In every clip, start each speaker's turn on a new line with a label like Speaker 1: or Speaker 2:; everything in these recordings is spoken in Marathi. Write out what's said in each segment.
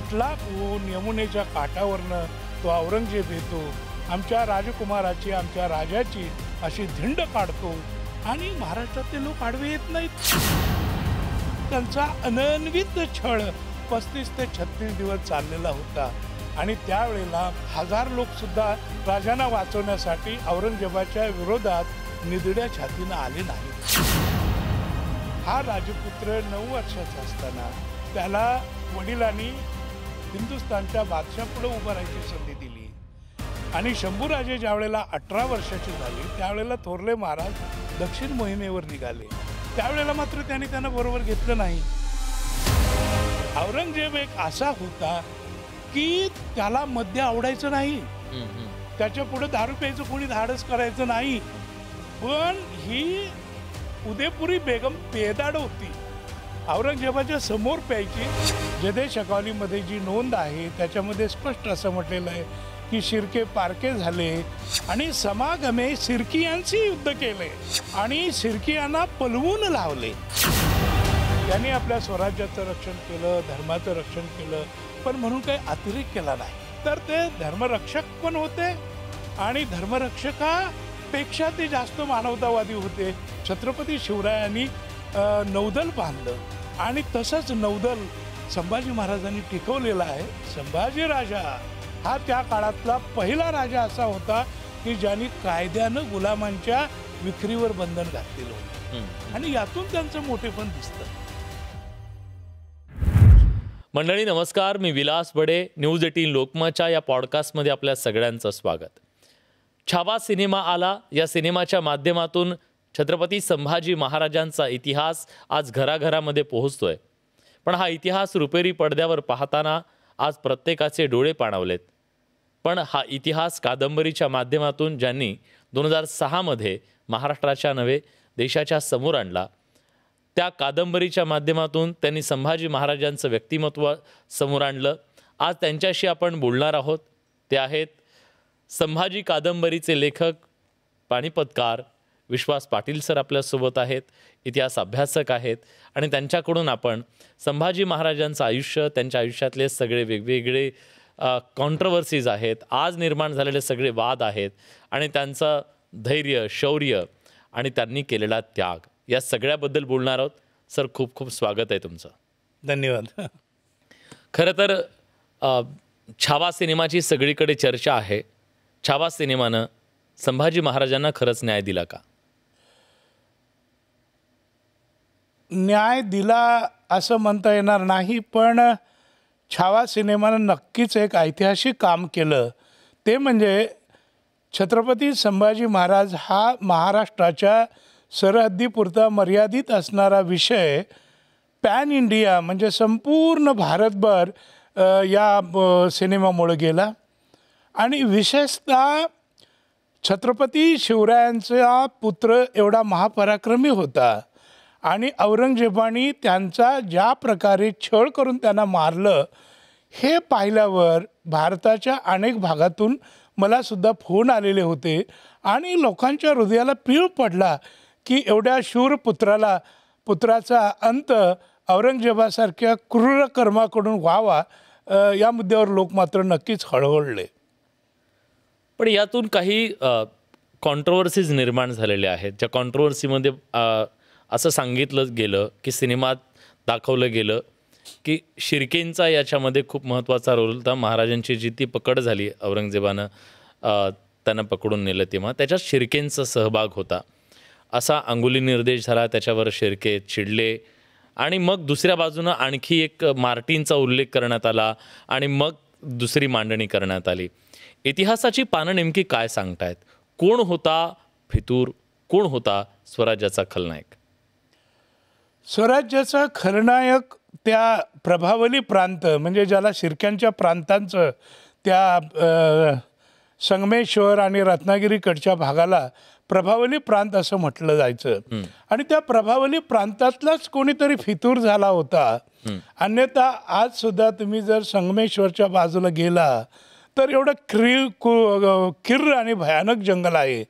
Speaker 1: घाटला पोहून यमुनेच्या काठावरनं तो औरंगजेब येतो, आमच्या राजकुमाराची आमच्या राजाची अशी धिंड काढतो आणि महाराष्ट्रातले लोक आडवे येत नाहीत. त्यांचा अनन्वित छळ 35 ते 36 दिवस चाललेला होता आणि त्यावेळेला हजार लोक सुद्धा राजांना वाचवण्यासाठी औरंगजेबाच्या विरोधात निधड्या छातीनं आले नाहीत. हा राजपुत्र 9 वर्षाचा असताना त्याला वडिलांनी हिंदुस्थानच्या बादशाहपुढे उभं राहायची संधी दिली आणि शंभूराजे ज्या वेळेला 18 वर्षाचे झाले त्यावेळेला थोरले महाराज दक्षिण मोहिमेवर निघाले. त्यावेळेला मात्र त्यांना बरोबर घेतलं नाही. औरंगजेब एक असा होता की त्याला मद्य आवडायचं नाही, त्याच्या पुढे दारू प्यायचं कोणी धाडस करायचं नाही. पण ही उदयपुरी बेगम पेदाड होती, औरंगजेबाच्या समोर प्यायची. जदे शकावलीमध्ये जी नोंद आहे त्याच्यामध्ये स्पष्ट असं म्हटलेलं आहे की शिर्के पारके झाले आणि समागमे सिरकियांशी युद्ध केले आणि सिरकियांना पलवून लावले. त्यांनी आपल्या स्वराज्याचं रक्षण केलं, धर्माचं रक्षण केलं, पण म्हणून काही अतिरेक केला नाही. तर ते धर्मरक्षक पण होते आणि धर्मरक्षकापेक्षा ते जास्त मानवतावादी होते. छत्रपती शिवरायांनी नौदल बांधलं आणि तसंच नौदल संभाजी महाराजांनी टिकवलेलं आहे. संभाजी राजा हा त्या काळातला पहिला राजा असा होता की ज्यांनी कायद्यानं गुलामांच्या विक्रीवर बंधन घातलेलं होतं आणि यातून त्यांचं मोठेपण दिसतं.
Speaker 2: मंडळी नमस्कार, मी विलास बडे. न्यूज 18 लोकमतच्या या पॉडकास्टमध्ये आपल्या सगळ्यांचं स्वागत. छावा सिनेमा आला. या सिनेमाच्या माध्यमातून छत्रपती संभाजी महाराजांचा इतिहास आज घराघरामध्ये पोहोचतोय. पण हा इतिहास रुपेरी पडद्यावर पाहताना आज प्रत्येकाचे डोळे पाणावलेत. पण हा इतिहास कादंबरीच्या माध्यमातून ज्यांनी 2006 मध्ये महाराष्ट्राच्या नव्हे देशाच्या समोर आणला, त्या कादंबरीच्या माध्यमातून त्यांनी संभाजी महाराजांचं व्यक्तिमत्व समोर आणलं. आज त्यांच्याशी आपण बोलणार आहोत. ते आहेत संभाजी कादंबरीचे लेखक, पानिपतकार विश्वास पाटील सर आपल्यासोबत आहेत. इतिहास अभ्यासक आहेत आणि त्यांच्याकडून आपण संभाजी महाराजांचं आयुष्य, त्यांच्या आयुष्यातले सगळे वेगवेगळे कॉन्ट्रोवर्सीज आहेत, आज निर्माण झालेले सगळे वाद आहेत आणि त्यांचं धैर्य, शौर्य आणि त्यांनी केलेला त्याग, या सगळ्याबद्दल बोलणार आहोत. सर खूप खूप स्वागत आहे तुमचं.
Speaker 1: धन्यवाद.
Speaker 2: खरं तर छावा सिनेमाची सगळीकडे चर्चा आहे. छावा सिनेमानं संभाजी महाराजांना खरंच न्याय दिला का?
Speaker 1: न्याय दिला असं म्हणता येणार नाही, पण छावा सिनेमानं नक्कीच एक ऐतिहासिक काम केलं. ते म्हणजे छत्रपती संभाजी महाराज हा महाराष्ट्राच्या सरहद्दीपुरता मर्यादित असणारा विषय पॅन इंडिया म्हणजे संपूर्ण भारतभर या सिनेमामुळे गेला. आणि विशेषतः छत्रपती शिवरायांचा पुत्र एवढा महापराक्रमी होता आणि औरंगजेबाने त्यांचा ज्या प्रकारे छळ करून त्यांना मारलं हे पाहिल्यावर भारताच्या अनेक भागातून मला सुद्धा फोन आलेले होते आणि लोकांच्या हृदयाला पीळ पडला की एवढ्या शूर पुत्राचा अंत औरंगजेबासारख्या क्रूर कर्माकडून व्हावा. या मुद्द्यावर लोक मात्र नक्कीच हळहळले.
Speaker 2: पण यातून काही कॉन्ट्रोवर्सीज निर्माण झालेल्या आहेत. ज्या कॉन्ट्रोवर्सीमध्ये असं सांगितलं गेलं की सिनेमात दाखवलं गेलं की शिर्केंचा याच्यामध्ये खूप महत्त्वाचा रोल होता. महाराजांची जी ती पकड झाली, औरंगजेबानं त्यांना पकडून नेलं तेव्हा त्याच्यात शिर्केंचा सहभाग होता असा अंगुली निर्देश झाला. त्याच्यावर शिर्के चिडले आणि मग दुसऱ्या बाजूनं आणखी एक मार्टिनचा उल्लेख करण्यात आला आणि मग दुसरी मांडणी करण्यात आली. इतिहासाची पानं नेमकी काय सांगतायत? कोण होता फितूर, कोण होता स्वराज्याचा खलनायक?
Speaker 1: स्वराज्याचा खलनायक त्या प्रभावली प्रांत म्हणजे ज्याला शिर्क्यांच्या प्रांतांचं त्या संगमेश्वर आणि रत्नागिरीकडच्या भागाला प्रभावली प्रांत असं म्हटलं जायचं. आणि त्या प्रभावली प्रांतातलाच कोणीतरी फितूर झाला होता. अन्यथा आज सुद्धा तुम्ही जर संगमेश्वरच्या बाजूला गेला तर एवढं किर्र आणि भयानक जंगल आहे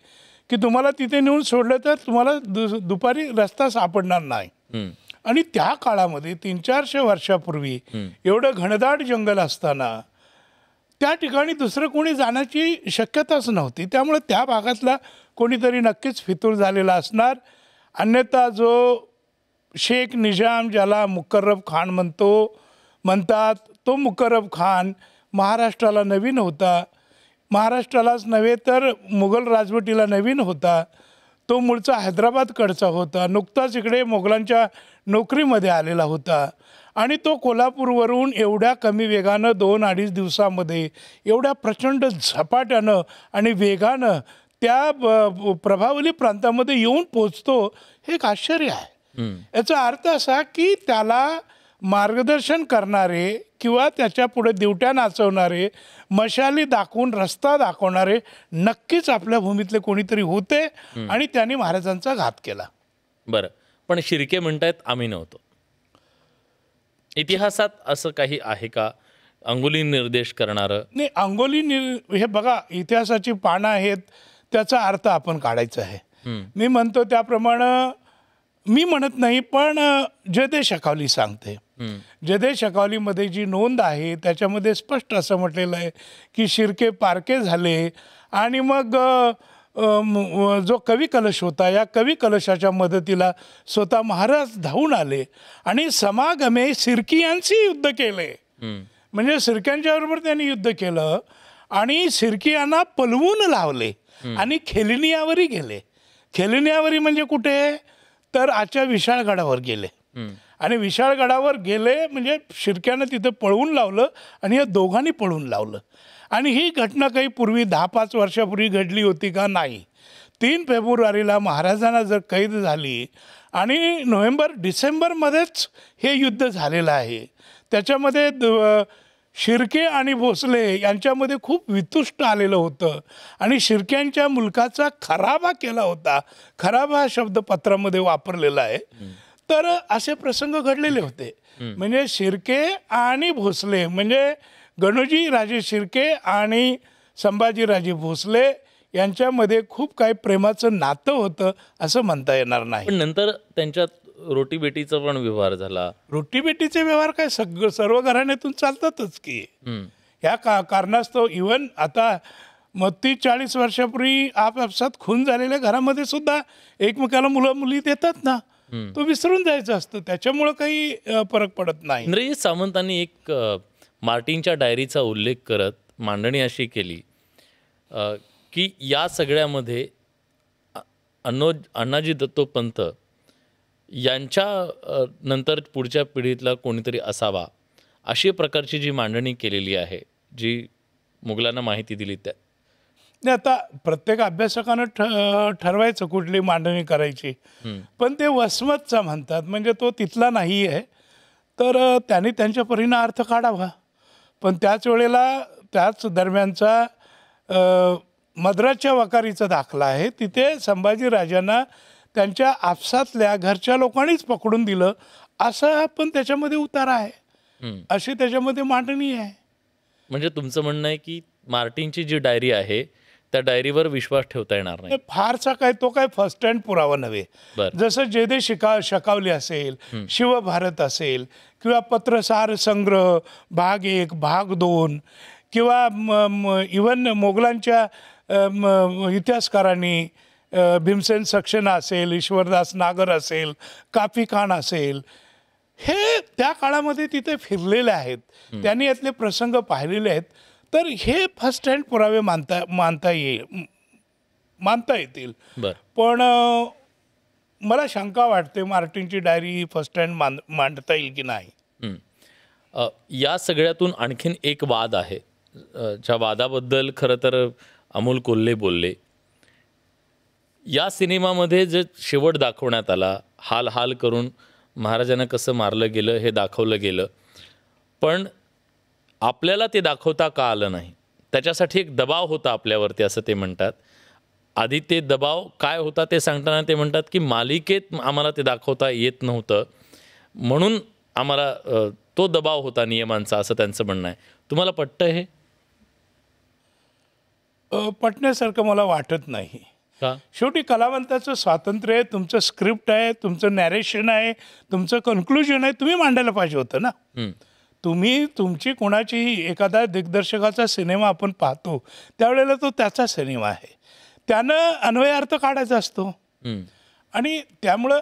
Speaker 1: की तुम्हाला तिथे नेऊन सोडलं तर तुम्हाला दुपारी रस्ता सापडणार नाही. आणि त्या काळामध्ये 300-400 वर्षापूर्वी एवढं घनदाट जंगल असताना त्या ठिकाणी दुसरं कोणी जाण्याची शक्यताच नव्हती. त्यामुळे त्या भागातला कोणीतरी नक्कीच फितूर झालेला असणार. अन्यथा जो शेख निजाम, ज्याला मुकर्रब खान म्हणतात, तो मुकर्रब खान महाराष्ट्राला नवीन होता. महाराष्ट्रालाच नव्हे तर मुघल राजवटीला नवीन होता. तो मूळचा हैदराबादकडचा होता. नुकताच इकडे मोगलांच्या नोकरीमध्ये आलेला होता आणि तो कोल्हापूरवरून एवढ्या कमी वेगानं 2-2.5 दिवसामध्ये एवढ्या प्रचंड झपाट्यानं आणि वेगानं त्या प्रभावली प्रांतामध्ये येऊन पोचतो, हे एक आश्चर्य आहे. याचा अर्थ असा की त्याला मार्गदर्शन करणारे किंवा त्याच्या पुढे दिवट्या नाचवणारे, मशाली दाखवून रस्ता दाखवणारे नक्कीच आपल्या भूमीतले कोणीतरी होते आणि त्यांनी महाराजांचा घात केला.
Speaker 2: बरं, पण शिर्के म्हणतायत आम्ही नव्हतो. इतिहासात असं काही आहे का अंगुली निर्देश करणारं?
Speaker 1: नाही, हे बघा, इतिहासाची पानं आहेत, त्याचा अर्थ आपण काढायचा आहे. मी म्हणतो त्याप्रमाणे मी म्हणत नाही, पण जयदेव शकावली सांगते. जयदेव शकावलीमध्ये जी नोंद आहे त्याच्यामध्ये स्पष्ट असं म्हटलेलं आहे की शिर्के पारके झाले आणि मग जो कवी कलश होता, या कवी कलशाच्या मदतीला स्वतः महाराज धावून आले आणि समागमे सिरकियांशी युद्ध केले. म्हणजे सिरक्यांच्या त्यांनी युद्ध केलं आणि सिरकियांना पलवून लावले आणि खेलनियावरी गेले. खेलनियावरी म्हणजे कुठे, तर आजच्या विशाळगडावर गेले. आणि विशाळगडावर गेले म्हणजे शिर्क्यानं तिथं पळवून लावलं आणि या दोघांनी पळवून लावलं. आणि ही घटना काही पूर्वी 10-5 वर्षापूर्वी घडली होती का? नाही. 3 फेब्रुवारीला महाराजांना जर कैद झाली आणि नोव्हेंबर-डिसेंबरमध्येच हे युद्ध झालेलं आहे. त्याच्यामध्ये शिर्के आणि भोसले यांच्यामध्ये खूप वितुष्ट आलेलं होतं आणि शिर्क्यांच्या मुलकाचा खराबा केला होता. खराबा हा शब्द पत्रामध्ये वापरलेला आहे. तर असे प्रसंग घडलेले होते. म्हणजे शिर्के आणि भोसले, म्हणजे गणोजी राजे शिर्के आणि संभाजीराजे भोसले यांच्यामध्ये खूप काही प्रेमाचं नातं होतं असं म्हणता येणार नाही.
Speaker 2: पण नंतर त्यांच्यात रोटीबेटीचा पण व्यवहार झाला.
Speaker 1: रोटीबेटीचे व्यवहार काय सर्व घराण्यातून चालतातच की. ह्या कारणास्तव इव्हन आता 30-40 वर्षापूर्वी आपापसात खून झालेल्या घरामध्ये सुद्धा एकमेकाला मुलं मुली देतात ना, तो विसरून जायचं असतं. त्याच्यामुळं काही फरक पडत नाही.
Speaker 2: इंद्रजित सावंतांनी एक मार्टिनच्या डायरीचा उल्लेख करत मांडणी अशी केली की या सगळ्यामध्ये अण्णाजी दत्तोपंत यांच्या नंतर पुढच्या पिढीतला कोणीतरी असावा, अशी प्रकारची जी मांडणी केलेली आहे, जी मुघलांना माहिती दिली त्या.
Speaker 1: नाही, आता प्रत्येक अभ्यासकानं ठरवायचं कुठली मांडणी करायची, पण ते वसमतचा म्हणतात, म्हणजे तो तिथला नाही आहे, तर त्यांनी त्यांच्या परीनं अर्थ काढावा. पण त्याच वेळेला त्याच दरम्यानचा मद्रासच्या वकारीचा दाखला आहे. तिथे संभाजीराजांना त्यांच्या आपसातल्या घरच्या लोकांनीच पकडून दिलं, असं पण त्याच्यामध्ये उतारा आहे, अशी त्याच्यामध्ये मांडणी आहे.
Speaker 2: म्हणजे तुमचं म्हणणं आहे की मार्टिनची जी डायरी आहे त्या डायरीवर विश्वास ठेवता येणार नाही.
Speaker 1: फारसा काय तो काय फर्स्ट हँड पुरावा नव्हे. जसं जयदेव शकावली असेल, शिवभारत असेल, किंवा पत्रसार संग्रह भाग 1 भाग 2, किंवा इव्हन मोगलांच्या इतिहासकारांनी भीमसेन सक्सेना असेल, ईश्वरदास नागर असेल, काफी खान असेल, हे त्या काळामध्ये तिथे फिरलेले आहेत, त्यांनी यातले प्रसंग पाहिलेले आहेत. तर हे फर्स्ट हँड पुरावे मानता येतील. पण मला शंका वाटते मार्टिनची डायरी फर्स्ट हँड मांडता येईल की नाही.
Speaker 2: या सगळ्यातून आणखीन एक वाद आहे, ज्या वादाबद्दल खरं तर अमोल कोल्हे बोलले. या सिनेमामध्ये जे शेवट दाखवण्यात आला, हाल हाल करून महाराजांना कसं मारलं गेलं हे दाखवलं गेलं, पण आपल्याला ते दाखवता का आलं नाही, त्याच्यासाठी एक दबाव होता आपल्यावरती असं ते म्हणतात. आधी ते दबाव काय होता ते सांगताना ते म्हणतात की मालिकेत आम्हाला ते दाखवता येत नव्हतं, म्हणून आम्हाला तो दबाव होता नियमांचा, असं त्यांचं म्हणणं आहे. तुम्हाला पटतं हे?
Speaker 1: पटण्यासारखं मला वाटत नाही.
Speaker 2: का?
Speaker 1: शेवटी कलावंताचं स्वातंत्र्य आहे, तुमचं स्क्रिप्ट आहे, तुमचं नॅरेशन आहे, तुमचं कन्क्लुजन आहे, तुम्ही मांडायला पाहिजे होतं ना. तुम्ही तुमची कोणाचीही एखादा दिग्दर्शकाचा सिनेमा आपण पाहतो त्यावेळेला तो त्याचा सिनेमा आहे, त्यानं अन्वयार्थ काढायचा असतो. आणि त्यामुळं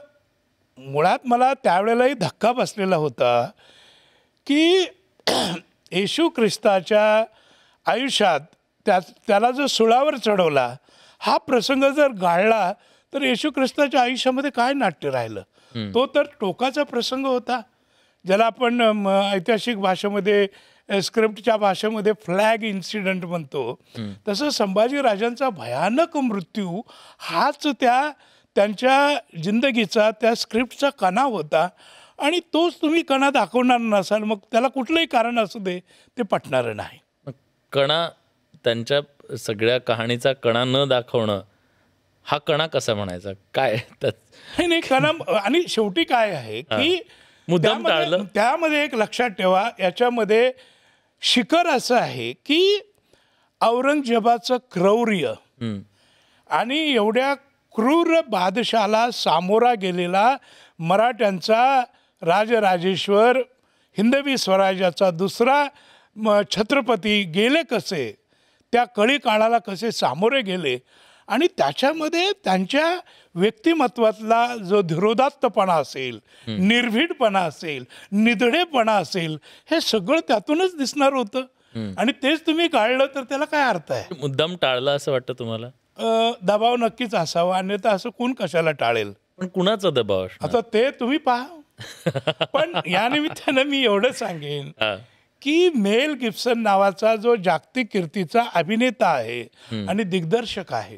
Speaker 1: मुळात मला त्यावेळेलाही धक्का बसलेला होता की येशू ख्रिस्ताच्या आयुष्यात त्याला जो सुळावर चढवला हा प्रसंग जर गाळला तर येशू ख्रिस्ताच्या आयुष्यामध्ये काय नाट्य राहिलं. तो तर टोकाचा प्रसंग होता, ज्याला आपण ऐतिहासिक भाषेमध्ये स्क्रिप्टच्या भाषेमध्ये फ्लॅग इन्सिडेंट म्हणतो. तसं संभाजी राजांचा भयानक मृत्यू हाच त्यांच्या जिंदगीचा त्या स्क्रिप्टचा कणा होता. आणि तोच तुम्ही कणा दाखवणार नसाल मग त्याला कुठलंही कारण असू दे ते पटणारं नाही.
Speaker 2: कणा, त्यांच्या सगळ्या कहाणीचा कणा न दाखवणं हा कणा कसा म्हणायचा, काय
Speaker 1: नाही कणा. आणि शेवटी काय आहे की
Speaker 2: मुद्दाम टाळलं.
Speaker 1: त्यामध्ये एक लक्षात ठेवा, याच्यामध्ये शिखर असं आहे की औरंगजेबाचं क्रौर्य आणि एवढ्या क्रूर बादशाला सामोरा गेलेला मराठ्यांचा राजराजेश्वर, हिंदवी स्वराज्याचा दुसरा छत्रपती गेले कसे, त्या कळी काळाला कसे सामोरे गेले आणि त्याच्यामध्ये त्यांच्या व्यक्तिमत्वातला जो धीरोदात्तपणा असेल, निर्भीडपणा असेल, निधडेपणा असेल, हे सगळं त्यातूनच दिसणार होतं. आणि तेच तुम्ही काढलं तर त्याला काय अर्थ आहे.
Speaker 2: मुद्दाम टाळला असं वाटतं तुम्हाला?
Speaker 1: दबाव नक्कीच असावा, अन्यथा असं कोण कशाला टाळेल.
Speaker 2: पण कुणाचा दबाव असणार?
Speaker 1: आता ते तुम्ही पहा. पण या निमित्तानं मी एवढं सांगेन की मेल गिब्सन नावाचा जो जागतिक कीर्तीचा अभिनेता आहे आणि दिग्दर्शक आहे,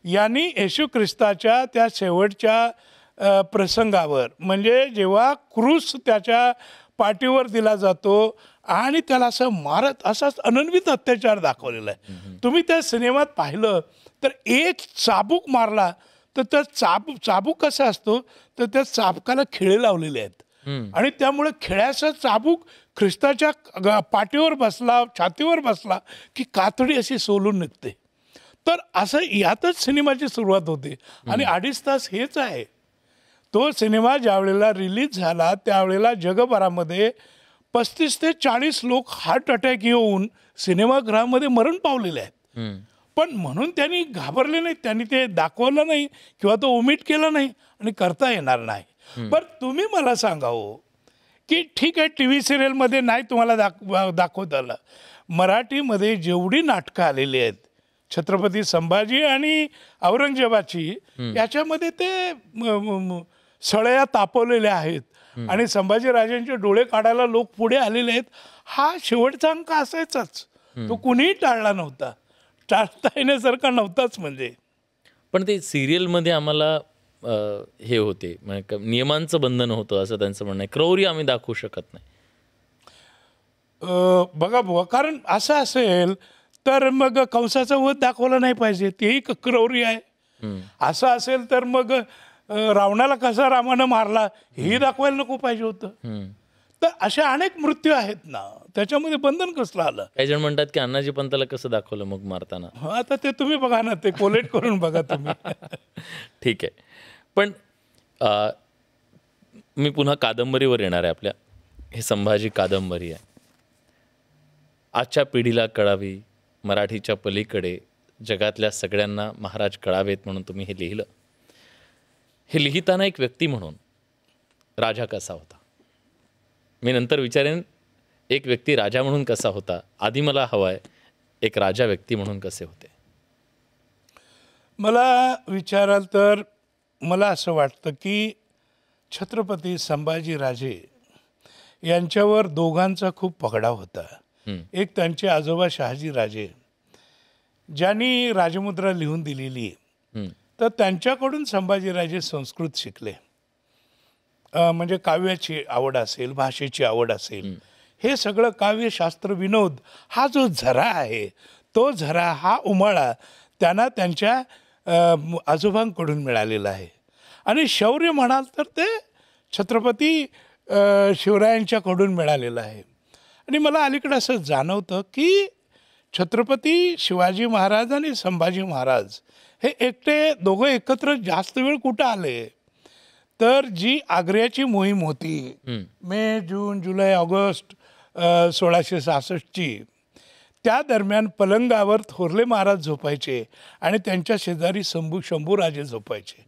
Speaker 1: यांनी येशू ख्रिस्ताच्या त्या शेवटच्या प्रसंगावर, म्हणजे जेव्हा क्रूस त्याच्या पाठीवर दिला जातो आणि त्याला असं मारत असाच अनन्वित अत्याचार दाखवलेला आहे. तुम्ही त्या सिनेमात पाहिलं तर एक चाबूक मारला तर त्या चाबूक कसा असतो तर त्या चाबकाला खिळे लावलेले आहेत आणि त्यामुळे खिळ्याचा चाबूक ख्रिस्ताच्या पाठीवर बसला, छातीवर बसला की कातडी अशी सोलून निघते. तर असं यातच सिनेमाची सुरुवात होते आणि 2.5 तास हेच आहे. तो सिनेमा ज्यावेळेला रिलीज झाला त्यावेळेला जगभरामध्ये 35 ते 40 लोक हार्ट अटॅक येऊन सिनेमागृहामध्ये मरण पावलेले आहेत. पण म्हणून त्यांनी घाबरले नाही, त्यांनी ते दाखवलं नाही किंवा तो ओमिट केला नाही आणि करता येणार नाही. पण तुम्ही मला सांगा हो की ठीक आहे, टी व्ही सिरियलमध्ये नाही तुम्हाला दाखवता आलं, मराठीमध्ये जेवढी नाटकं आलेली आहेत छत्रपती संभाजी आणि औरंगजेबाची, याच्यामध्ये ते सळया तापवलेल्या आहेत आणि संभाजीराजांचे डोळे काढायला लोक पुढे आलेले आहेत. हा शेवटचा अंक असायचाच, तो कुणीही टाळला नव्हता, टाळता येण्यासारखा नव्हताच. म्हणजे
Speaker 2: पण ते सिरियलमध्ये आम्हाला हे होते, म्हणजे नियमांचं बंधन होतं असं त्यांचं म्हणणं आहे. क्रौर्य आम्ही दाखवू शकत नाही.
Speaker 1: बघा बुवा, कारण असं असेल तर मग कंसाचा वध दाखवला नाही पाहिजे, तेही क्रौर्य आहे. असं असेल तर मग रावणाला कसा रामानं मारला हेही दाखवायला नको पाहिजे होतं. तर असे अनेक मृत्यू आहेत ना, त्याच्यामध्ये बंधन कसलं आलं.
Speaker 2: काही जण म्हणतात की अण्णाजी पंताला कसं दाखवलं मग मारताना.
Speaker 1: आता ते तुम्ही बघा ना, ते कोलेट करून बघा तुम्ही.
Speaker 2: ठीक आहे. पण मी पुन्हा कादंबरीवर येणार आहे. आपल्या हे संभाजी कादंबरी आहे, आजच्या पिढीला कळावी, मराठीच्या पलीकडे जगातल्या सगळ्यांना महाराज कळावेत म्हणून तुम्ही हे लिहिलं. हे लिहिताना एक व्यक्ती म्हणून राजा कसा होता, मी नंतर विचारेन एक व्यक्ती राजा म्हणून कसा होता, आधी मला हवं आहे एक राजा व्यक्ती म्हणून कसे होते.
Speaker 1: मला विचाराल तर मला असं वाटतं की छत्रपती संभाजीराजे यांच्यावर दोघांचा खूप पगडा होता. एक त्यांचे आजोबा शहाजीराजे, ज्यांनी राजमुद्रा लिहून दिलेली, तर त्यांच्याकडून संभाजीराजे संस्कृत शिकले. म्हणजे काव्याची आवड असेल, भाषेची आवड असेल, हे सगळं काव्यशास्त्र, विनोद हा जो झरा आहे, तो झरा हा उमाळा त्यांना त्यांच्या आजोबांकडून मिळालेला आहे. आणि शौर्य म्हणाल तर ते छत्रपती शिवरायांच्याकडून मिळालेलं आहे. आणि मला अलीकडं असं जाणवतं की छत्रपती शिवाजी महाराज आणि संभाजी महाराज हे एकटे दोघं एकत्र जास्त वेळ कुठं आले, तर जी आग्र्याची मोहीम होती मे, जून, जुलै, ऑगस्ट 1666ची, त्या दरम्यान पलंगावर थोरले महाराज झोपायचे आणि त्यांच्या शेजारी शंभूराजे झोपायचे.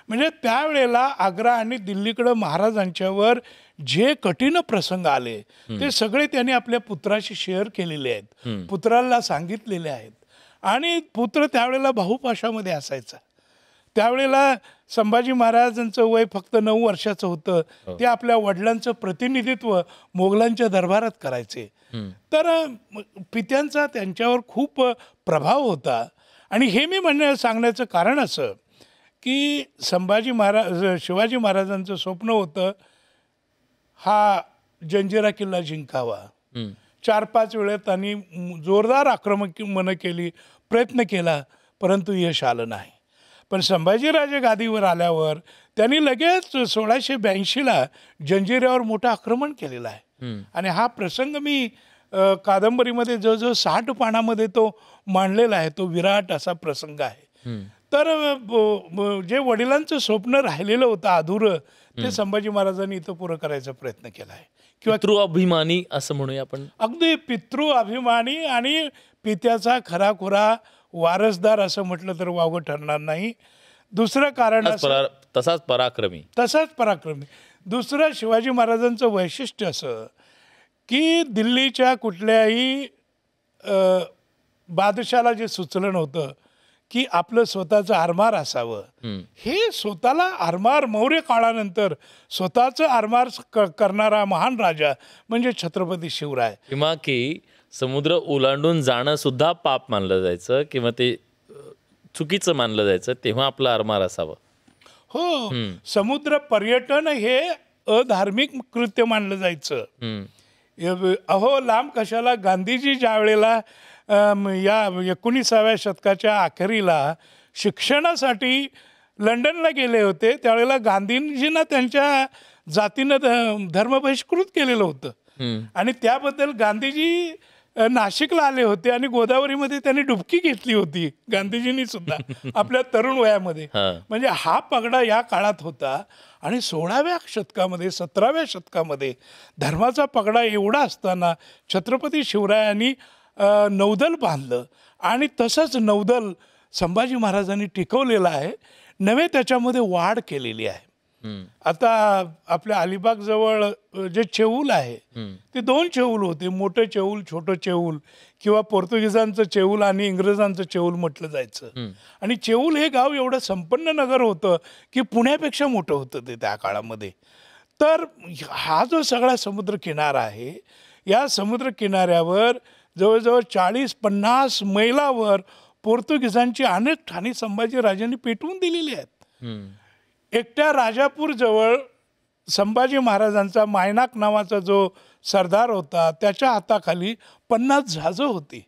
Speaker 1: म्हणजे त्यावेळेला आग्रा आणि दिल्लीकडं महाराजांच्यावर जे कठीण प्रसंग आले ते सगळे त्यांनी आपल्या पुत्राशी शेअर केलेले आहेत, पुत्राला सांगितलेले आहेत. आणि पुत्र त्यावेळेला भाऊपाशामध्ये असायचा. त्यावेळेला संभाजी महाराजांचं वय फक्त 9 वर्षाचं होतं. ते आपल्या वडिलांचं प्रतिनिधित्व मोगलांच्या दरबारात करायचे. तर पित्यांचा त्यांच्यावर खूप प्रभाव होता. आणि हे मी सांगण्याचं कारण असं की शिवाजी महाराजांचं स्वप्न होतं हा जंजिरा किल्ला जिंकावा. 4-5 वेळा त्यांनी जोरदार आक्रमण केली, प्रयत्न केला, परंतु यश आलं नाही. पण संभाजीराजे गादीवर आल्यावर त्यांनी लगेच 1682ला जंजिऱ्यावर मोठं आक्रमण केलेलं आहे. आणि हा प्रसंग मी कादंबरीमध्ये जवळजवळ 60 पानामध्ये तो मांडलेला आहे. तो विराट असा प्रसंग आहे. तर जे वडिलांचं स्वप्न राहिलेलं होतं अधुरं, ते संभाजी महाराजांनी इथं पुरं करायचा प्रयत्न केला आहे.
Speaker 2: किंवा पितृअभिमानी असं म्हणूया आपण.
Speaker 1: अगदी पितृअभिमानी आणि पित्याचा खराखुरा वारसदार असं म्हटलं तर वावगं ठरणार नाही. दुसरं कारण
Speaker 2: तसाच पराक्रमी. दुसरं शिवाजी महाराजांचं वैशिष्ट्य असं की दिल्लीच्या कुठल्याही बादशाला जे सुचलं नव्हतं की आपलं स्वतःचं आरमार असावं. हे स्वतःला आरमार मौर्य काळानंतर स्वतःचं आरमार करणारा महान राजा म्हणजे छत्रपती शिवराय. किंवा की समुद्र ओलांडून जाणं सुद्धा पाप मानलं जायचं किंवा ते चुकीचं मानलं जायचं, तेव्हा आपलं आरमार असावं.
Speaker 1: हो, समुद्र पर्यटन हे अधार्मिक कृत्य मानलं जायचं. अहो लांब कशाला, गांधीजी ज्या वेळेला या 19व्या शतकाच्या अखेरीला शिक्षणासाठी लंडनला गेले होते, त्यावेळेला गांधीजींना त्यांच्या जातीनं धर्म बहिष्कृत केलेलं होतं. आणि त्याबद्दल गांधीजी नाशिकला आले होते आणि गोदावरीमध्ये त्यांनी डुबकी घेतली होती, गांधीजींनी सुद्धा आपल्या तरुण वयामध्ये. म्हणजे हा पगडा या काळात होता. आणि 16व्या शतकामध्ये 17व्या शतकामध्ये धर्माचा पगडा एवढा असताना छत्रपती शिवरायांनी नौदल बांधलं. आणि तसंच नौदल संभाजी महाराजांनी टिकवलेलं आहे, नवे त्याच्यामध्ये वाढ केलेली आहे. आता आपल्या अलिबाग जवळ जे चेऊल आहे ते 2 चेऊल होते, मोठं चेऊल, छोटं चेऊल, किंवा पोर्तुगीजांचं चेऊल आणि इंग्रजांचं चेऊल म्हटलं जायचं. आणि चेऊल हे गाव एवढं संपन्न नगर होतं की पुण्यापेक्षा मोठं होतं ते त्या काळामध्ये. तर हा जो सगळा समुद्रकिनारा आहे, या समुद्रकिनाऱ्यावर जवळजवळ 40-50 मैलावर पोर्तुगीजांची अनेक ठाणी संभाजीराजांनी पेटवून दिलेली आहेत. एकट्या राजापूर जवळ संभाजी महाराजांचा मायनाक नावाचा जो सरदार होता, त्याच्या हाताखाली 50 जहाजं होती.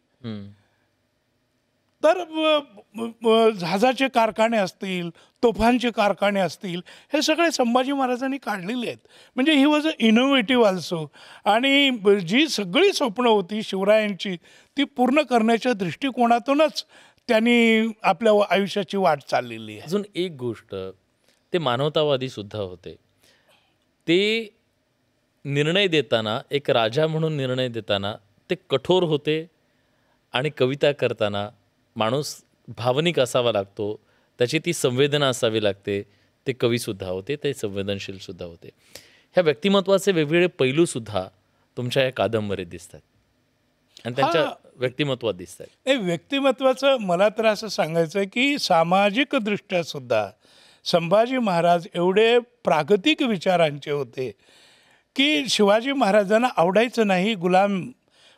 Speaker 1: तर जहाजाचे कारखाने असतील, तोफांचे कारखाने असतील, हे सगळे संभाजी महाराजांनी काढलेले आहेत. म्हणजे he was a innovative also. आणि जी सगळी स्वप्न होती शिवरायांची ती पूर्ण करण्याच्या दृष्टिकोनातूनच त्यांनी आपल्या आयुष्याची वाट चाललेली आहे.
Speaker 2: अजून एक गोष्ट, ते मानवतावादी सुद्धा होते. ते निर्णय देताना, एक राजा म्हणून निर्णय देताना ते कठोर होते. आणि कविता करताना माणूस भावनिक असावा लागतो, त्याची ती संवेदना असावी लागते. ते कवीसुद्धा होते, ते संवेदनशीलसुद्धा होते. ह्या व्यक्तिमत्वाचे वेगवेगळे पैलूसुद्धा तुमच्या या कादंबरीत दिसतात आणि त्यांच्या व्यक्तिमत्वात दिसतात.
Speaker 1: हे व्यक्तिमत्वाचं मला तर असं सांगायचं आहे की सामाजिकदृष्ट्या सुद्धा संभाजी महाराज एवढे प्रागतिक विचारांचे होते की शिवाजी महाराजांना आवडायचं नाही गुलाम,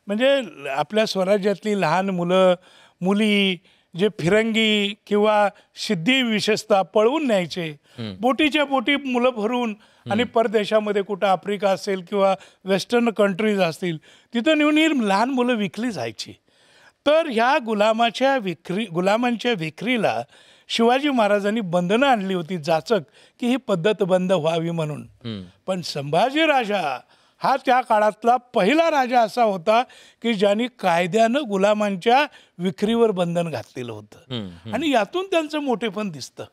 Speaker 1: म्हणजे आपल्या स्वराज्यातली लहान मुलं मुली जे फिरंगी किंवा सिद्धी विशेषतः पळवून न्यायचे, बोटीच्या बोटी मुलं भरून, आणि परदेशामध्ये कुठं आफ्रिका असेल किंवा वेस्टर्न कंट्रीज असतील तिथं नेऊन ही लहान मुलं विकली जायची. तर ह्या गुलामांच्या विक्रीला शिवाजी महाराजांनी बंधनं आणली होती जाचक की ही पद्धत बंद व्हावी म्हणून. पण संभाजी राजा हा त्या काळातला पहिला राजा असा होता की ज्यांनी कायद्यानं गुलामांच्या विक्रीवर बंधन घातलेलं होतं आणि यातून त्यांचं मोठेपण दिसतं.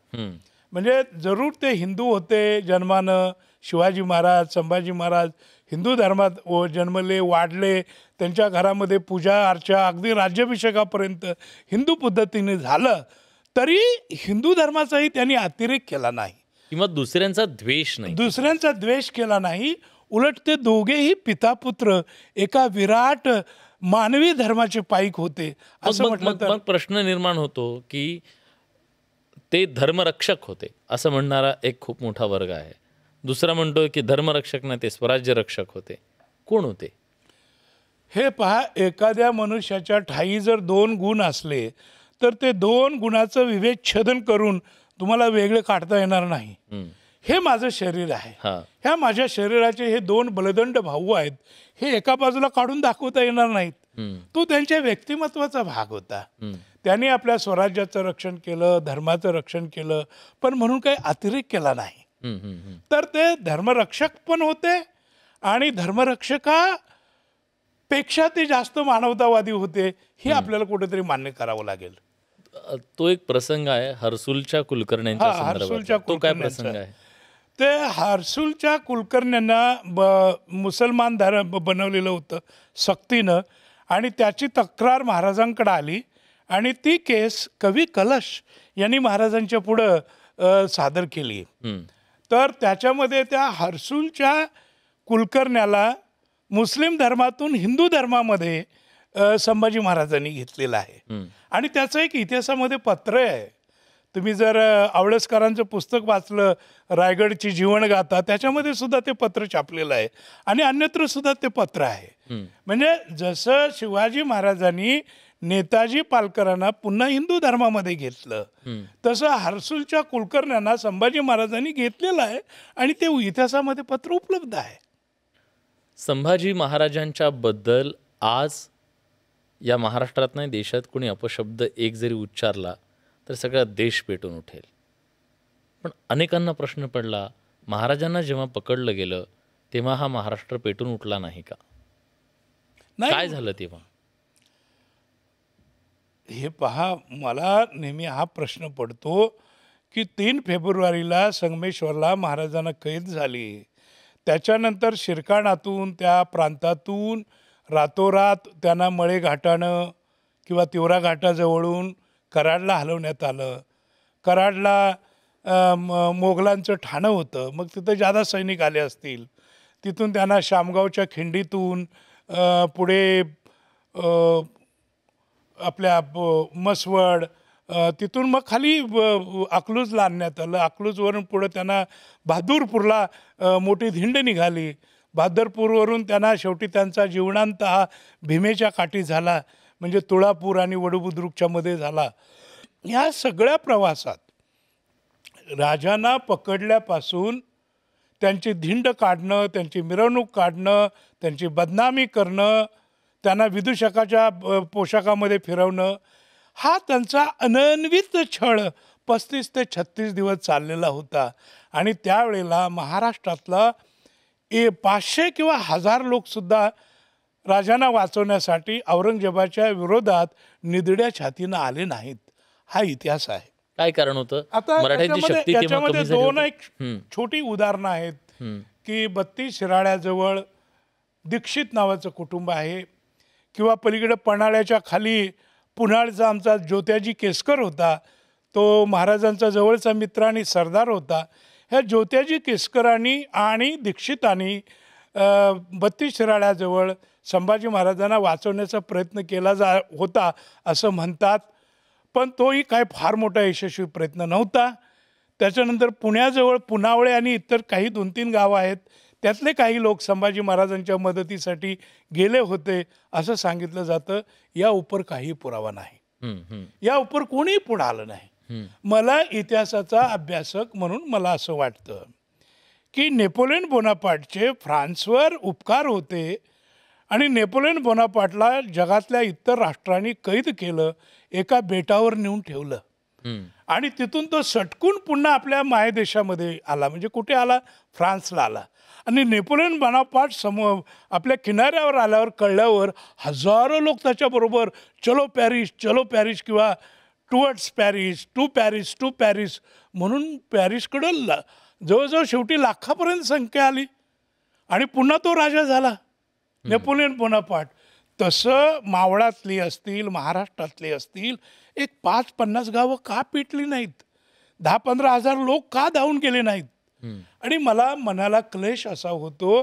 Speaker 1: म्हणजे जरूर ते हिंदू होते जन्मानं. शिवाजी महाराज, संभाजी महाराज हिंदू धर्मात जन्मले, वाढले. त्यांच्या घरामध्ये पूजा अर्चा अगदी राज्याभिषेकापर्यंत हिंदू पद्धतीने झालं. तरी हिंदू धर्माचाही त्यांनी अतिरेक केला नाही
Speaker 2: किंवा दुसऱ्यांचा द्वेष नाही,
Speaker 1: दुसऱ्यांचा द्वेष केला नाही. उलट ते दोघेही पितापुत्र एका विराट मानवी धर्माचे पाईक होते असं म्हटलं तर.
Speaker 2: मग प्रश्न निर्माण होतो की ते धर्मरक्षक होते असं म्हणणारा एक खूप मोठा वर्ग आहे. दुसरा म्हणतो की धर्मरक्षक नाही, ते स्वराज्य रक्षक होते. कोण होते?
Speaker 1: हे पहा, एखाद्या मनुष्याच्या ठायी जर 2 गुण असले तर ते 2 गुणाचं विवेचछेदन करून तुम्हाला वेगळे काढता येणार नाही. हे माझं शरीर आहे, ह्या माझ्या शरीराचे हे 2 बलदंड भाऊ आहेत, हे एका बाजूला काढून दाखवता येणार नाहीत. तो त्यांच्या व्यक्तिमत्वाचा भाग होता. त्यांनी आपल्या स्वराज्याचं रक्षण केलं, धर्माचं रक्षण केलं, पण म्हणून काही अतिरेक केला नाही. तर ते धर्मरक्षक पण होते आणि धर्मरक्षकापेक्षा ते जास्त मानवतावादी होते. हे आपल्याला कुठेतरी मान्य करावं लागेल.
Speaker 2: तो एक प्रसंग आहे हर्सुलच्या कुलकर्ण्यांच्या संदर्भात. तो काय प्रसंग आहे?
Speaker 1: ते हर्सुलच्या कुलकर्ण्यांना मुसलमान धर्म बनवलेलं होतं सक्तीनं आणि त्याची तक्रार महाराजांकडे आली आणि ती केस कवी कलश यांनी महाराजांच्या पुढं सादर केली. तर त्याच्यामध्ये त्या हर्सुलच्या कुलकर्ण्याला मुस्लिम धर्मातून हिंदू धर्मामध्ये संभाजी महाराजांनी घेतलेलं आहे आणि त्याचं एक इतिहासामध्ये पत्र आहे. तुम्ही जर आवळसकरांचं पुस्तक वाचलं, रायगडची जीवनगाथा, त्याच्यामध्ये सुद्धा ते पत्र छापलेलं आहे आणि अन्यत्र सुद्धा ते पत्र आहे. म्हणजे जसं शिवाजी महाराजांनी नेताजी पालकरांना पुन्हा हिंदू धर्मामध्ये घेतलं तसं हर्सुलच्या कुलकर्ण्यांना संभाजी महाराजांनी घेतलेलं आहे आणि ते इतिहासामध्ये पत्र उपलब्ध आहे.
Speaker 2: संभाजी महाराजांच्या बद्दल आज या महाराष्ट्रात नाही देशात कोणी अपशब्द एक जरी उच्चारला तर सगळा देश पेटून उठेल. पण अनेकांना प्रश्न पडला, महाराजांना जेव्हा पकडलं गेलं तेव्हा हा महाराष्ट्र पेटून उठला नाही का? काय झालं तेव्हा?
Speaker 1: हे पहा, मला नेहमी हा प्रश्न पडतो की 3 फेब्रुवारीला संगमेश्वरला महाराजांना कैद झाली. त्याच्यानंतर शिरकाणातून त्या प्रांतातून रातोरात त्यांना मळे घाटानं किंवा तिवरा घाटाजवळून कराडला हलवण्यात आलं. कराडला मोगलांचं ठाणं होतं, मग तिथं जादा सैनिक आले असतील. तिथून त्यांना शामगावच्या खिंडीतून पुढे आपल्या मसवड, तिथून मग खाली अकलूजला आणण्यात आलं. अकलूजवरून पुढं त्यांना बहादूरपूरला मोठी धिंड निघाली. बहादूरपूरवरून त्यांना शेवटी त्यांचा जीवनांत हा भीमेच्या काठी झाला, म्हणजे तुळापूर आणि वडुबुद्रुकच्या मध्ये झाला. या सगळ्या प्रवासात राजांना पकडल्यापासून त्यांची धिंड काढणं, त्यांची मिरवणूक काढणं, त्यांची बदनामी करणं, त्यांना विदूषकाच्या पोशाखामध्ये फिरवणं, हा त्यांचा अनन्वित छळ 35 ते 36 दिवस चाललेला होता. आणि त्यावेळेला महाराष्ट्रातला 500 किंवा 1000 लोकसुद्धा राजांना वाचवण्यासाठी औरंगजेबाच्या विरोधात निधड्या छातीनं आले नाहीत. हा इतिहास आहे.
Speaker 2: काय कारण होतं?
Speaker 1: आता याच्यामध्ये 2 एक छोटी उदाहरणं आहेत की 32 शिराळ्याजवळ दीक्षित नावाचं कुटुंब आहे, किंवा पलीकडे पन्हाळ्याच्या खाली पुन्हाळचा आमचा ज्योत्याजी केसकर होता. तो महाराजांचा जवळचा मित्र आणि सरदार होता. ह्या ज्योत्याजी केसकरांनी आणि दीक्षितांनी 32 शिराळ्याजवळ संभाजी महाराजांना वाचवण्याचा प्रयत्न केला होता असं म्हणतात, पण तोही काय फार मोठा यशस्वी प्रयत्न नव्हता. त्याच्यानंतर पुण्याजवळ पुनावळे आणि इतर काही 2-3 गावं आहेत, त्यातले काही लोक संभाजी महाराजांच्या मदतीसाठी गेले होते असं सांगितलं जातं. या उपर काही पुरावा नाही, या उपर कोणीही पुढे आलं नाही. मला इतिहासाचा अभ्यासक म्हणून मला असं वाटतं की नेपोलियन बोनापार्टचे फ्रान्सवर उपकार होते आणि नेपोलियन बोनापार्टला जगातल्या इतर राष्ट्रांनी कैद केलं, एका बेटावर नेऊन ठेवलं आणि तिथून तो सटकून पुन्हा आपल्या मायदेशामध्ये आला. म्हणजे कुठे आला? फ्रान्सला आला. आणि नेपोलियन बोनापार्ट समोर आपल्या किनाऱ्यावर आल्यावर कळल्यावर हजारो लोक त्याच्याबरोबर चलो पॅरिस किंवा टुवर्ड्स पॅरिस, टू पॅरिस म्हणून पॅरिसकडं जवळजवळ शेवटी लाखापर्यंत संख्या आली आणि पुन्हा तो राजा झाला नेपोलियन बोनापार्ट. तसं मावळातली असतील, महाराष्ट्रातली असतील, एक 5-50 गावं का पेटली नाहीत? 10-15 हजार लोक का धावून गेले नाहीत? आणि मला मनाला क्लेश असा होतो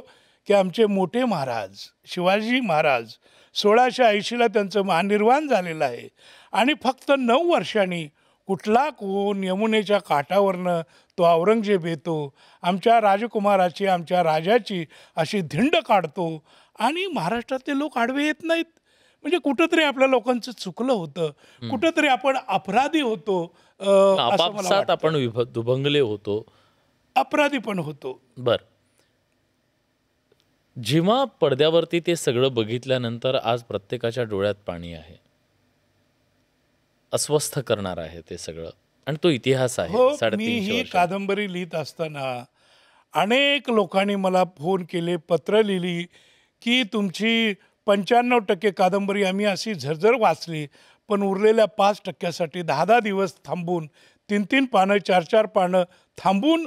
Speaker 1: की आमचे मोठे महाराज शिवाजी महाराज 1680ला त्यांचं महानिर्वाण झालेलं आहे आणि फक्त 9 वर्षांनी कुठला कोण यमुनेच्या काठावरनं तो औरंगजेब येतो, आमच्या राजकुमाराची, आमच्या राजाची अशी धिंड काढतो आणि महाराष्ट्रातले लोक आडवे येत नाहीत. म्हणजे कुठंतरी आपल्या लोकांचं चुकलं होतं, कुठंतरी आपण अपराधी होतो, असं मला
Speaker 2: आपापसात
Speaker 1: वाटतं.
Speaker 2: आपण दुभंगले होतो,
Speaker 1: अपराधी पण होतो.
Speaker 2: बर. जेव्हा पडद्यावरती ते सगळं बघितल्यानंतर आज प्रत्येकाच्या डोळ्यात पाणी आहे, अस्वस्थ करणार आहे ते सगळं, आणि तो इतिहास आहे.
Speaker 1: हो, मी
Speaker 2: 350
Speaker 1: ही
Speaker 2: वर्ष.
Speaker 1: कादंबरी लिहित असताना अनेक लोकांनी मला फोन केले, पत्र लिहिली की तुमची 95% कादंबरी आम्ही अशी झरझर वाचली, पण उरलेल्या 5%साठी 10-10 दिवस थांबून 3-3 पानं 4-4 पानं थांबून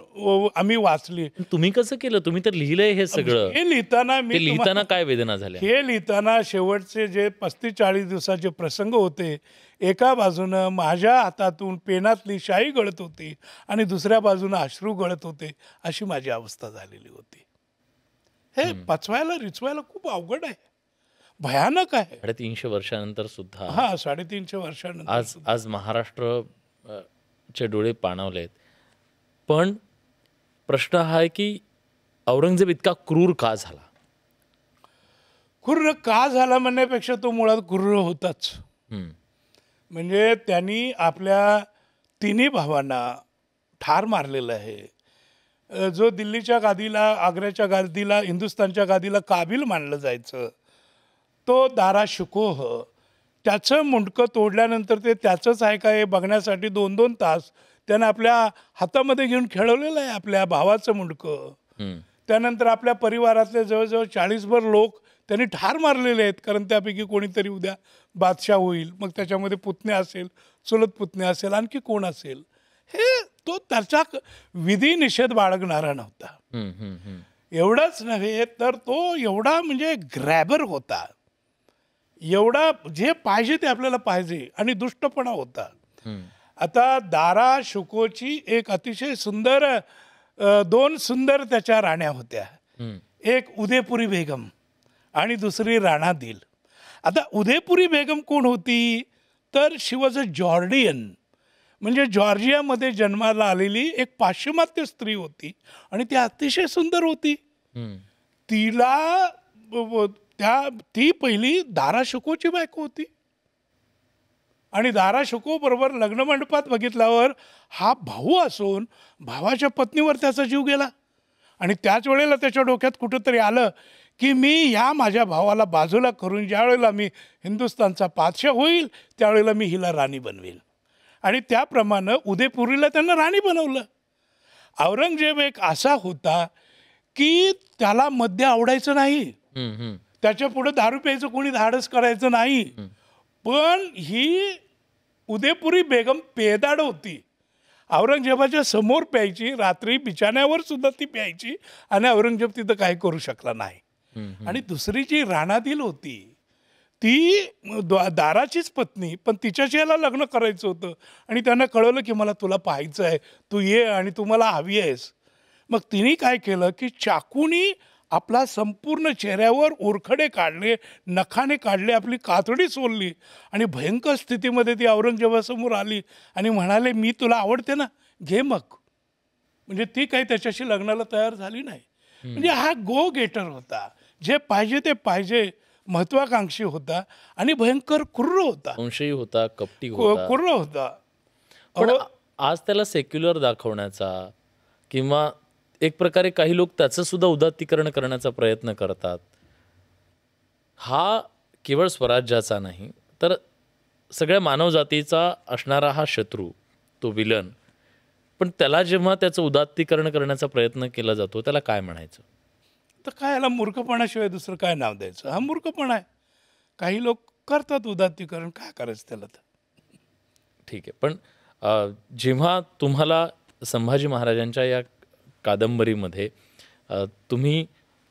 Speaker 1: आम्ही वाचली.
Speaker 2: तुम्ही कसं केलं? तुम्ही तर लिहिलंय हे सगळं.
Speaker 1: हे लिहिताना
Speaker 2: ते लिहिताना काय वेदना झाल्या?
Speaker 1: हे लिहिताना शेवटचे जे 35-40 दिवसाचे प्रसंग होते, एका बाजूनं माझ्या हातातून पेनातली शाई गळत होती आणि दुसऱ्या बाजूनं अश्रू गळत होते, अशी माझी अवस्था झालेली होती. हे पचवायला रिचवायला खूप अवघड आहे, भयानक आहे.
Speaker 2: 350 वर्षानंतर सुद्धा
Speaker 1: 350 वर्षानंतर
Speaker 2: आज महाराष्ट्र चे डोळे पाणावलेत. पण प्रश्न हा आहे की औरंगजेब इतका क्रूर का झाला?
Speaker 1: क्रूर का झाला म्हणण्यापेक्षा तो मुळात क्रूर होताच. म्हणजे त्यांनी आपल्या तिन्ही भावांना ठार मारलेलं आहे. जो दिल्लीच्या गादीला, आग्र्याच्या गादीला, हिंदुस्थानच्या गादीला काबिल मानलं जायचं, तो दारा शिकोह, त्याचं मुंडकं तोडल्यानंतर ते त्याचंच आहे का हे बघण्यासाठी 2-2 तास त्यानं आपल्या हातामध्ये घेऊन खेळवलेलं आहे आपल्या भावाचं मुंडकं. त्यानंतर आपल्या परिवारातले जवळजवळ 40भर लोक त्यांनी ठार मारलेले आहेत, कारण त्यापैकी कोणीतरी उद्या बादशाह होईल, मग त्याच्यामध्ये पुतणे असेल, चुलत पुतणे असेल, आणखी कोण असेल. हे तो त्याचा विधी निषेध बाळगणारा नव्हता. एवढंच नव्हे तर तो एवढा म्हणजे ग्रॅबर होता, एवढा जे पाहिजे ते आपल्याला पाहिजे, आणि दुष्टपणा होता. आता दारा शुकोची एक अतिशय सुंदर 2 सुंदर त्याच्या राण्या होत्या, एक उदयपुरी बेगम आणि दुसरी राणा दिल. आता उदयपुरी बेगम कोण होती तर शी वॉज अ जॉर्डियन, म्हणजे जॉर्जियामध्ये जन्माला आलेली एक पाश्चिमात्य स्त्री होती आणि ती अतिशय सुंदर होती. तिला ती पहिली दारा शुकोची बायको होती आणि दारा शुको बरोबर लग्न मंडपात बघितल्यावर हा भाऊ असून भावाच्या पत्नीवर त्याचा जीव गेला आणि त्याच वेळेला त्याच्या डोक्यात कुठंतरी आलं की मी या माझ्या भावाला बाजूला करून ज्या वेळेला मी हिंदुस्थानचा बादशाह होईल त्यावेळेला मी हिला राणी बनवेल, आणि त्याप्रमाणे उदयपुरीला त्यांना राणी बनवलं. औरंगजेब एक असा होता की त्याला मद्य आवडायचं नाही, त्याच्या पुढे दारू प्यायचं कोणी धाडस करायचं नाही, पण ही उदयपुरी बेगम पेदाड होती. औरंगजेबाच्या समोर प्यायची, रात्री बिछाण्यावर सुद्धा ती प्यायची आणि औरंगजेब तिथं काही करू शकला नाही. आणि दुसरी जी राणा दिल होती ती दाराचीच पत्नी, पण तिच्याशी याला लग्न करायचं होतं आणि त्यांना कळवलं की मला तुला पाहायचं आहे, तू ये आणि तू मला हवी आहेस. मग तिने काय केलं की चाकूनी आपला संपूर्ण चेहऱ्यावर ओरखडे काढले, नखाने काढले, आपली कातडी सोलली आणि भयंकर स्थितीमध्ये ती औरंगजेबासमोर आली आणि म्हणाले मी तुला आवडते ना, घे मग. म्हणजे ती काही त्याच्याशी लग्नाला तयार झाली नाही. म्हणजे हा गो गेटर होता, जे पाहिजे ते पाहिजे, महत्वाकांक्षी होता आणि भयंकर क्रूर होता,
Speaker 2: संशयी होता, कपटी होता,
Speaker 1: क्रूर होता.
Speaker 2: पण आज त्याला सेक्युलर दाखवण्याचा किंवा एक प्रकारे काही लोक त्याचं सुद्धा उदात्तीकरण करण्याचा प्रयत्न करतात. हा केवळ स्वराज्याचा नाही तर सगळ्या मानवजातीचा असणारा हा शत्रू, तो विलन, पण त्याला जेव्हा त्याचं उदात्तीकरण करण्याचा प्रयत्न केला जातो त्याला काय म्हणायचं?
Speaker 1: तर काय याला मूर्खपणाशिवाय दुसरं काय नाव द्यायचं? हा मूर्खपणा आहे. काही लोक करतात उदात्तीकरण, काय करायचं त्याला तर.
Speaker 2: ठीक आहे. पण जेव्हा तुम्हाला संभाजी महाराजांच्या या कादंबरीमध्ये तुम्ही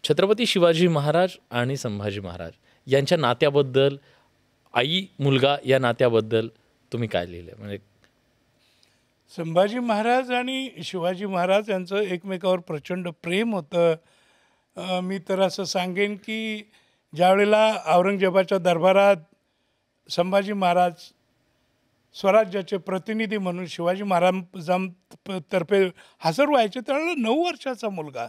Speaker 2: छत्रपती शिवाजी महाराज आणि संभाजी महाराज यांच्या नात्याबद्दल, आई मुलगा या नात्याबद्दल तुम्ही काय लिहिलं? म्हणजे
Speaker 1: संभाजी महाराज आणि शिवाजी महाराज यांचं एकमेकावर प्रचंड प्रेम होतं. मी तर असं सांगेन की ज्यावेळेला औरंगजेबाच्या दरबारात संभाजी महाराज स्वराज्याचे प्रतिनिधी म्हणून शिवाजी महाराजांतर्फे हजर व्हायचे, त्यावेळेला 9 वर्षाचा मुलगा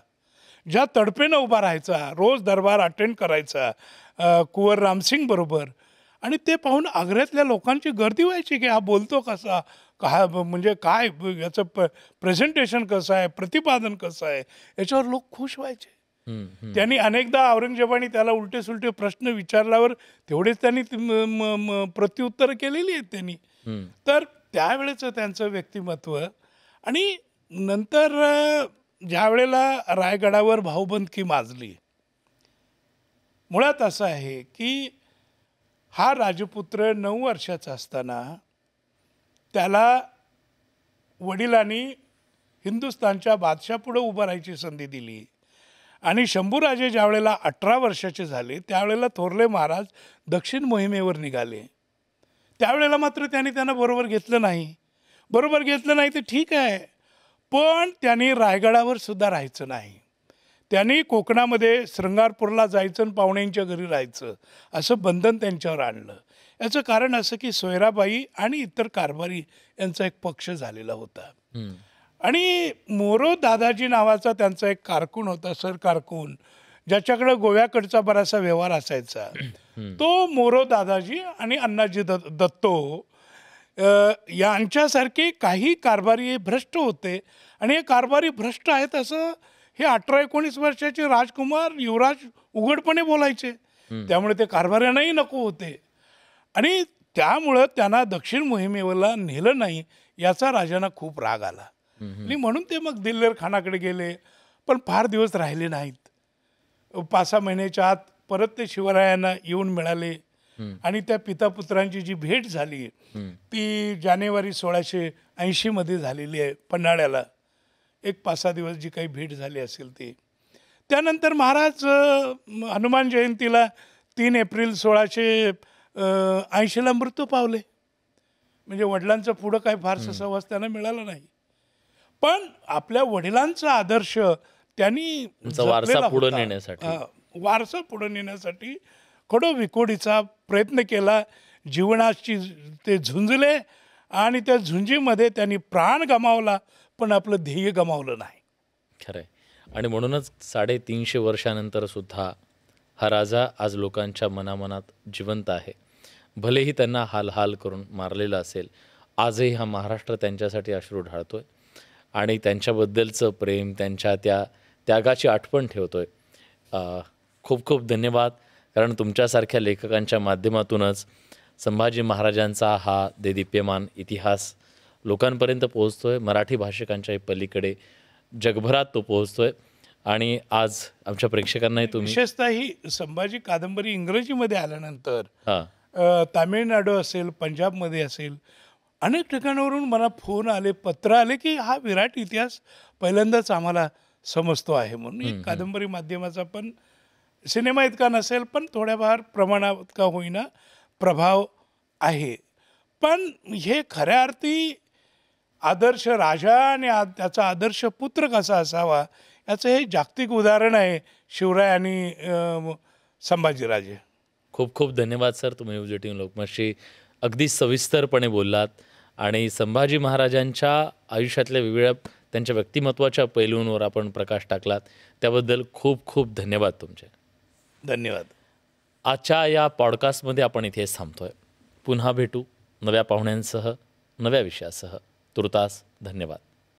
Speaker 1: ज्या तडफेनं उभा राहायचा, रोज दरबार अटेंड करायचा कुंवर रामसिंग बरोबर, आणि ते पाहून आग्र्यातल्या लोकांची गर्दी व्हायची की हा बोलतो कसा, हा म्हणजे काय याचं प्रेझेंटेशन कसं आहे, प्रतिपादन कसं आहे, याच्यावर लोक खुश व्हायचे. त्यांनी अनेकदा औरंगजेबाने त्याला उलटे सुलटे प्रश्न विचारल्यावर तेवढेच त्यांनी प्रत्युत्तर केलेली आहेत त्यांनी. तर त्यावेळेचं त्यांचं व्यक्तिमत्व. आणि नंतर ज्या वेळेला रायगडावर भाऊबंदकी माजली, मुळात असं आहे की हा राजपुत्र 9 वर्षाचा असताना त्याला वडिलांनी हिंदुस्थानच्या बादशापुढे उभं राहायची संधी दिली. आणि शंभूराजे ज्या वेळेला 18 वर्षाचे झाले त्यावेळेला थोरले महाराज दक्षिण मोहिमेवर निघाले. त्यावेळेला मात्र त्यांना बरोबर घेतलं नाही. बरोबर घेतलं नाही तर ठीक आहे, पण त्यांनी रायगडावर सुद्धा राहायचं नाही. त्यांनी कोकणामध्ये श्रंगारपूरला जायचं आणि पाहुण्यांच्या घरी राहायचं, असं बंधन त्यांच्यावर आणलं. याचं कारण असं की सोयराबाई आणि इतर कारभारी यांचा एक पक्ष झालेला होता. आणि मोरो दादाजी नावाचा त्यांचा एक कारकून होता, सर कारकून, ज्याच्याकडे गोव्याकडचा बराचसा व्यवहार असायचा. तो मोरो दादाजी आणि अण्णाजी दत्तो यांच्यासारखे काही कारभारी भ्रष्ट होते. आणि हे कारभारी भ्रष्ट आहेत असं हे 18-19 वर्षाचे राजकुमार युवराज उघडपणे बोलायचे. त्यामुळे ते कारभाऱ्यांनाही नको होते. आणि त्यामुळं त्यांना दक्षिण मोहिमेला नेलं नाही याचा राजांना खूप राग आला. आणि म्हणून ते मग दिल्लेर खानाकडे गेले, पण फार दिवस राहिले नाहीत. 5-6 महिन्याच्या आत परत ते शिवरायांना येऊन मिळाले. आणि त्या पितापुत्रांची जी भेट झाली ती जानेवारी 1680 मध्ये झालेली आहे पन्हाळ्याला. एक 5-6 दिवस जी काही भेट झाली असेल ती. त्यानंतर महाराज हनुमान जयंतीला 3 एप्रिल 1680ला मृत्यू पावले. म्हणजे वडिलांचं पुढं काही फारसं सहवास त्यांना मिळाला नाही. पण आपल्या वडिलांचा आदर्श त्यांनी
Speaker 2: वारसा पुढे नेण्यासाठी
Speaker 1: वारसा पुढे नेण्यासाठी खडोविकोडीचा प्रयत्न केला. जीवनाची ते झुंजले आणि त्या झुंजीमध्ये त्यांनी प्राण गमावला, पण आपलं ध्येय गमावलं नाही.
Speaker 2: खरंय. आणि म्हणूनच 350 वर्षानंतर सुद्धा हा राजा आज लोकांच्या मनामनात जिवंत आहे. भलेही त्यांना हाल हाल करून मारलेलं असेल, आजही हा महाराष्ट्र त्यांच्यासाठी अश्रू ढाळतोय आणि त्यांच्याबद्दलचं प्रेम, त्यांच्या त्या त्यागाची आठवण ठेवतोय. खूप खूप धन्यवाद. कारण तुमच्यासारख्या लेखकांच्या माध्यमातूनच संभाजी महाराजांचा हा देदीप्यमान इतिहास लोकांपर्यंत पोहोचतोय. मराठी भाषिकांच्याही पलीकडे जगभरात तो पोहोचतोय. आणि आज आमच्या प्रेक्षकांनाही तुम्ही
Speaker 1: विशेषतः ही संभाजी कादंबरी इंग्रजीमध्ये आल्यानंतर तामिळनाडू असेल, पंजाबमध्ये असेल, अनेक ठिकाणावरून मला फोन आले, पत्र आले की हा विराट इतिहास पहिल्यांदाच आम्हाला समजतो आहे. म्हणून ही कादंबरी माध्यमाचा पण सिनेमा इतका नसेल, पण थोड्याफार प्रमाणात का होईना प्रभाव आहे. पण हे खऱ्या अर्थी आदर्श राजा आणि त्याचा आदर्श पुत्र कसा असावा याचं हे जागतिक उदाहरण आहे शिवराय आणि संभाजीराजे.
Speaker 2: खूप खूप धन्यवाद सर. तुम्ही न्यूज 18 लोकमतशी अगदी सविस्तरपणे बोललात आणि संभाजी महाराजांच्या आयुष्यातल्या वेगवेगळ्या त्यांच्या व्यक्तिमत्वाच्या पैलूंवर आपण प्रकाश टाकलात. त्याबद्दल खूप खूप धन्यवाद तुमचे.
Speaker 1: धन्यवाद.
Speaker 2: आजच्या या पॉडकास्टमध्ये आपण इथेच थांबतोय. पुन्हा भेटू नव्या पाहुण्यांसह, नव्या विषयासह. तुर्तास धन्यवाद.